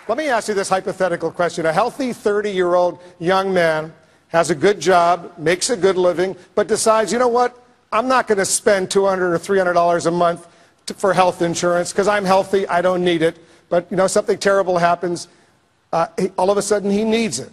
Let me ask you this hypothetical question. A healthy 30-year-old young man has a good job, makes a good living, but decides, you know what, I'm not going to spend $200 or $300 a month for health insurance because I'm healthy, I don't need it. But, you know, something terrible happens, all of a sudden he needs it.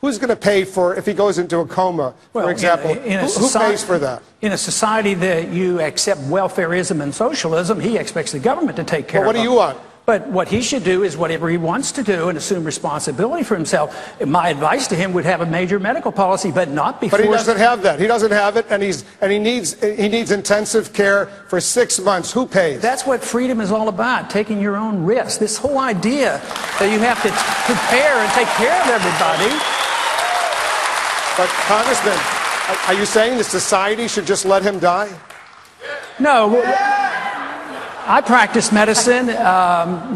Who's going to pay for if he goes into a coma, for example? Who pays for that? In a society that you accept welfareism and socialism, he expects the government to take care of him. What do you want? But what he should do is whatever he wants to do and assume responsibility for himself. My advice to him would have a major medical policy, but not before. But he doesn't have that. He doesn't have it, and he needs intensive care for 6 months. Who pays? That's what freedom is all about, taking your own risk. This whole idea that you have to prepare and take care of everybody. But, Congressman, are you saying the society should just let him die? No. I practiced medicine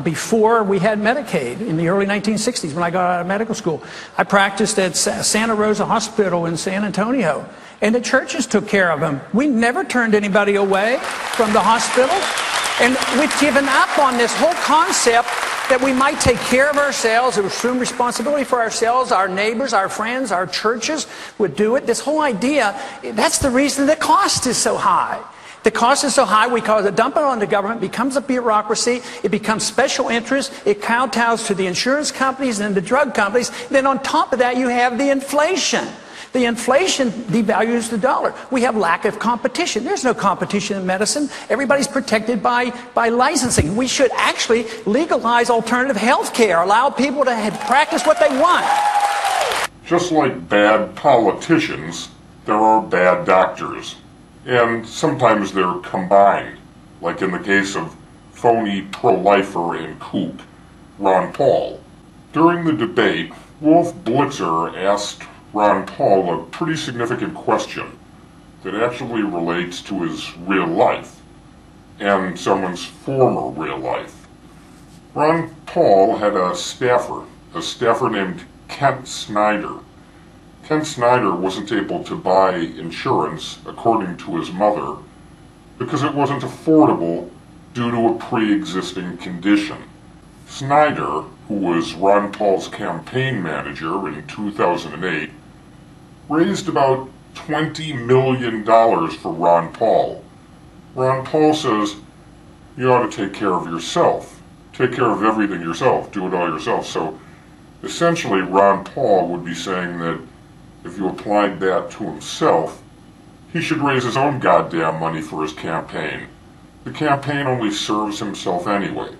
before we had Medicaid in the early 1960s when I got out of medical school. I practiced at Santa Rosa Hospital in San Antonio, and the churches took care of him. We never turned anybody away from the hospital, and we've given up on this whole concept that we might take care of ourselves, assume responsibility for ourselves, our neighbors, our friends, our churches would do it. This whole idea, that's the reason the cost is so high. The cost is so high, we cause it, dump it on the government, becomes a bureaucracy, it becomes special interest, it kowtows to the insurance companies and the drug companies. Then on top of that, you have the inflation. The inflation devalues the dollar. We have lack of competition. There's no competition in medicine. Everybody's protected by licensing. We should actually legalize alternative health care, allow people to practice what they want. Just like bad politicians, there are bad doctors. And sometimes they're combined, like in the case of phony pro-lifer and kook, Ron Paul. During the debate, Wolf Blitzer asked Ron Paul a pretty significant question that actually relates to his real life and someone's former real life. Ron Paul had a staffer named Kent Snyder. Kent Snyder wasn't able to buy insurance, according to his mother, because it wasn't affordable due to a pre-existing condition. Snyder, who was Ron Paul's campaign manager in 2008, raised about $20 million for Ron Paul. Ron Paul says, you ought to take care of yourself. Take care of everything yourself. Do it all yourself. So essentially, Ron Paul would be saying that if you applied that to himself, he should raise his own goddamn money for his campaign. The campaign only serves himself anyway.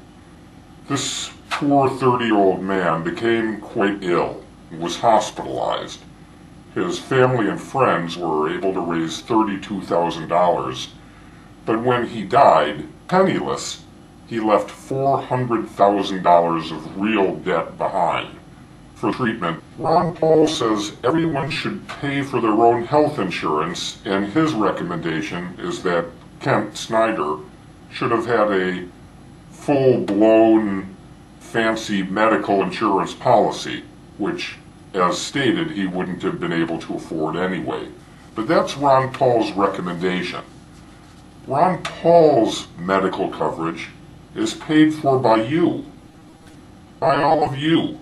This poor 30-year-old man became quite ill and was hospitalized. His family and friends were able to raise $32,000, but when he died, penniless, he left $400,000 of real debt behind. For treatment, Ron Paul says everyone should pay for their own health insurance, and his recommendation is that Kent Snyder should have had a full-blown, fancy medical insurance policy, which, as stated, he wouldn't have been able to afford anyway. But that's Ron Paul's recommendation. Ron Paul's medical coverage is paid for by you, by all of you.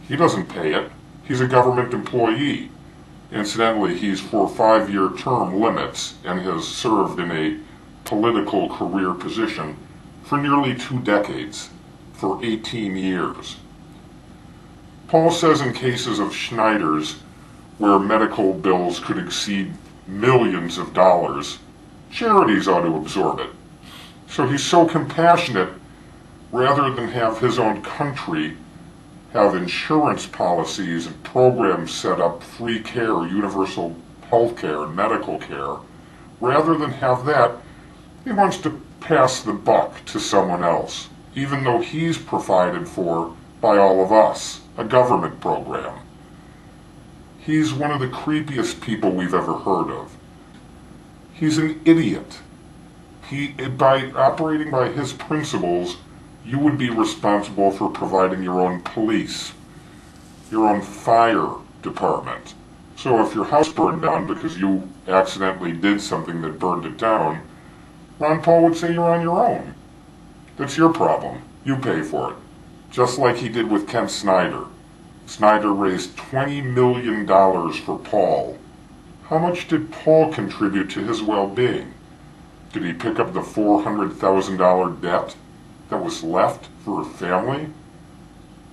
He doesn't pay it. He's a government employee. Incidentally, he's for 5-year term limits and has served in a political career position for nearly 2 decades, for 18 years. Paul says in cases of Snyder's, where medical bills could exceed millions of dollars, charities ought to absorb it. So he's so compassionate, rather than have his own country have insurance policies and programs set up, free care, universal health care, and medical care, rather than have that, he wants to pass the buck to someone else, even though he's provided for by all of us, a government program. He's one of the creepiest people we've ever heard of. He's an idiot. By operating by his principles, you would be responsible for providing your own police, your own fire department. So if your house burned down because you accidentally did something that burned it down, Ron Paul would say you're on your own. That's your problem. You pay for it. just like he did with Ken Snyder. Snyder raised $20 million for Paul. How much did Paul contribute to his well-being? Did he pick up the $400,000 debt that was left for a family?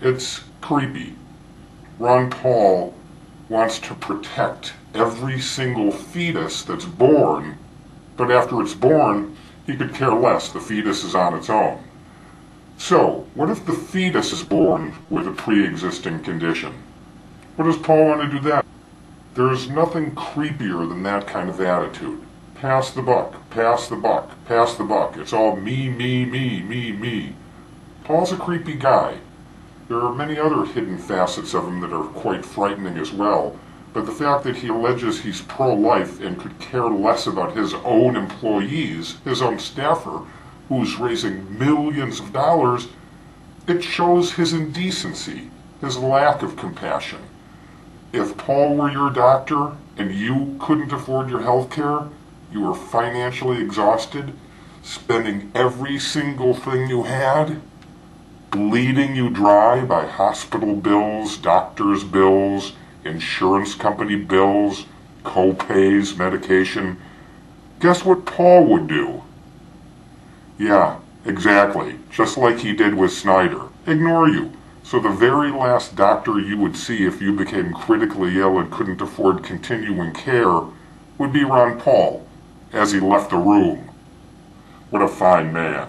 It's creepy. Ron Paul wants to protect every single fetus that's born, but after it's born, he could care less. The fetus is on its own. So, what if the fetus is born with a pre-existing condition? What does Paul want to do that? There's nothing creepier than that kind of attitude. Pass the buck, pass the buck, pass the buck. It's all me, me, me, me, me. Paul's a creepy guy. There are many other hidden facets of him that are quite frightening as well, but the fact that he alleges he's pro-life and could care less about his own employees, his own staffer, who's raising millions of dollars, it shows his indecency, his lack of compassion. If Paul were your doctor and you couldn't afford your health care, you were financially exhausted, spending every single thing you had, bleeding you dry by hospital bills, doctor's bills, insurance company bills, co-pays, medication, guess what Paul would do? Yeah, exactly, just like he did with Snyder. Ignore you. So the very last doctor you would see if you became critically ill and couldn't afford continuing care would be Ron Paul, as he left the room. What a fine man.